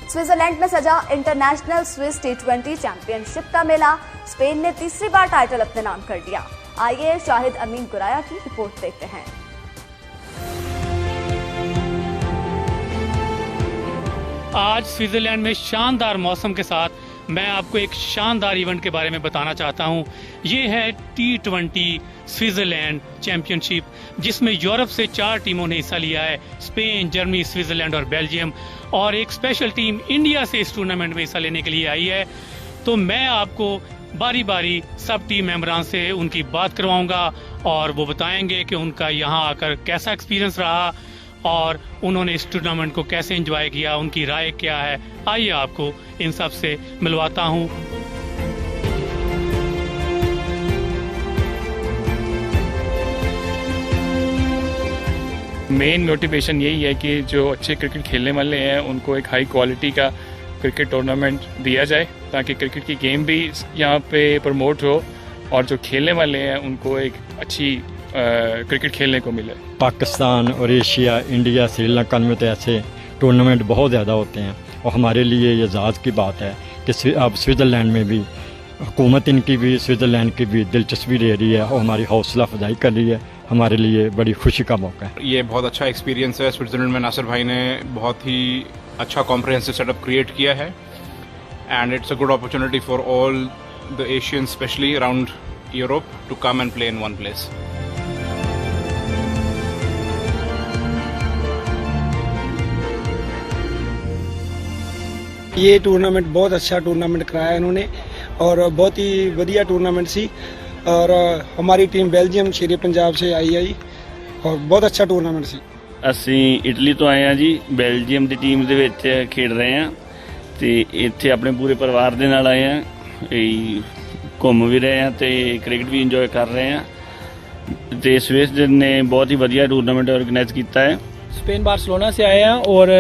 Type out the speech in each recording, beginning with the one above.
Switzerland में सजा international Swiss T20 championship का मेला, स्पेन ने तीसरी बार टाइटल अपने नाम कर लिया। आइए शाहिद अमीन गुराया की रिपोर्ट देखते हैं। आज स्विट्जरलैंड में शानदार मौसम के साथ मैं आपको एक शानदार इवेंट के बारे में बताना चाहता हूं। ये है T20 स्विट्जरलैंड चैंपियनशिप, जिसमें यूरोप से 4 टीमों ने हिस्सा लिया है, स्पेन, जर्मनी, स्विट्जरलैंड और बेल्जियम, और एक स्पेशल टीम इंडिया से इस टूर्नामेंट में हिस्सा लेने के लिए आई है। तो मैं आपको बारी बारी सब टीम मेंबरान से उनकी बात करवाऊंगा और वो बताएंगे कि उनका यहाँ आकर कैसा एक्सपीरियंस रहा और उन्होंने इस टूर्नामेंट को कैसे एंजॉय किया, उनकी राय क्या है। आइए आपको इन सब से मिलवाता हूं। मेन मोटिवेशन यही है कि जो अच्छे क्रिकेट खेलने वाले हैं उनको एक हाई क्वालिटी का क्रिकेट टूर्नामेंट दिया जाए, ताकि क्रिकेट की गेम भी यहाँ पे प्रमोट हो और जो खेलने वाले हैं उनको एक अच्छी क्रिकेट खेलने को मिले। पाकिस्तान और एशिया, इंडिया, श्रीलंका में तो ऐसे टूर्नामेंट बहुत ज़्यादा होते हैं और हमारे लिए ये एजाज़ की बात है कि अब स्विट्ज़रलैंड में भी हुकूमत इनकी भी स्विट्ज़रलैंड की भी दिलचस्पी ले रही है और हमारी हौसला अफजाई कर रही है। हमारे लिए बड़ी खुशी का मौका है। ये बहुत अच्छा एक्सपीरियंस है। स्विट्ज़रलैंड में नासिर भाई ने बहुत ही अच्छा कॉम्प्रिहेंसिव सेटअप क्रिएट किया है and it's a good opportunity for all the Asians, specially around Europe, to come and play in one place. ये टूर्नामेंट बहुत अच्छा टूर्नामेंट कराया इन्होंने और बहुत ही बढ़िया टूर्नामेंट सी, और हमारी टीम बेल्जियम शेरे पंजाब से आई और बहुत अच्छा टूर्नामेंट सी। ਅਸੀਂ ਇਟਲੀ ਤੋਂ ਆਏ ਹਾਂ ਜੀ, ਬੈਲਜੀਅਮ ਦੀ ਟੀਮ ਦੇ ਵਿੱਚ ਖੇਡ ਰਹੇ ਹਾਂ ਤੇ ਇੱਥੇ ਆਪਣੇ ਪੂਰੇ ਪਰਿਵਾਰ ਦੇ ਨਾਲ ਆਏ ਹਾਂ, ਘੁੰਮ ਵੀ ਰਹੇ ਹਾਂ ਤੇ ਕ੍ਰਿਕਟ ਵੀ ਇੰਜੋਏ ਕਰ ਰਹੇ ਹਾਂ ਤੇ ਸਵਿਸ ਨੇ ਬਹੁਤ ਹੀ ਵਧੀਆ ਟੂਰਨਾमेंट ऑर्गेनाइज ਕੀਤਾ है। स्पेन बार्सिलोना से आए हैं और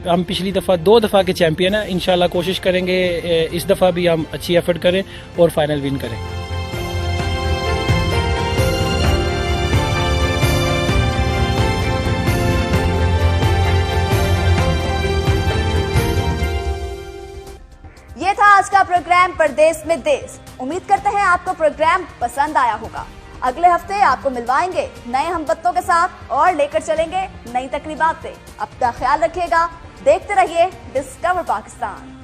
हम पिछली दफ़ा 2 दफ़ा के चैंपियन हैं। इंशाल्लाह कोशिश करेंगे इस दफ़ा भी हम अच्छी एफर्ट करें और फाइनल विन करें। ये था आज का प्रोग्राम परदेस में देश। उम्मीद करते हैं आपको प्रोग्राम पसंद आया होगा। अगले हफ्ते आपको मिलवाएंगे नए हमबत्तों के साथ और लेकर चलेंगे नई तकरीबात से। अपना ख्याल रखिएगा, देखते रहिए डिस्कवर पाकिस्तान।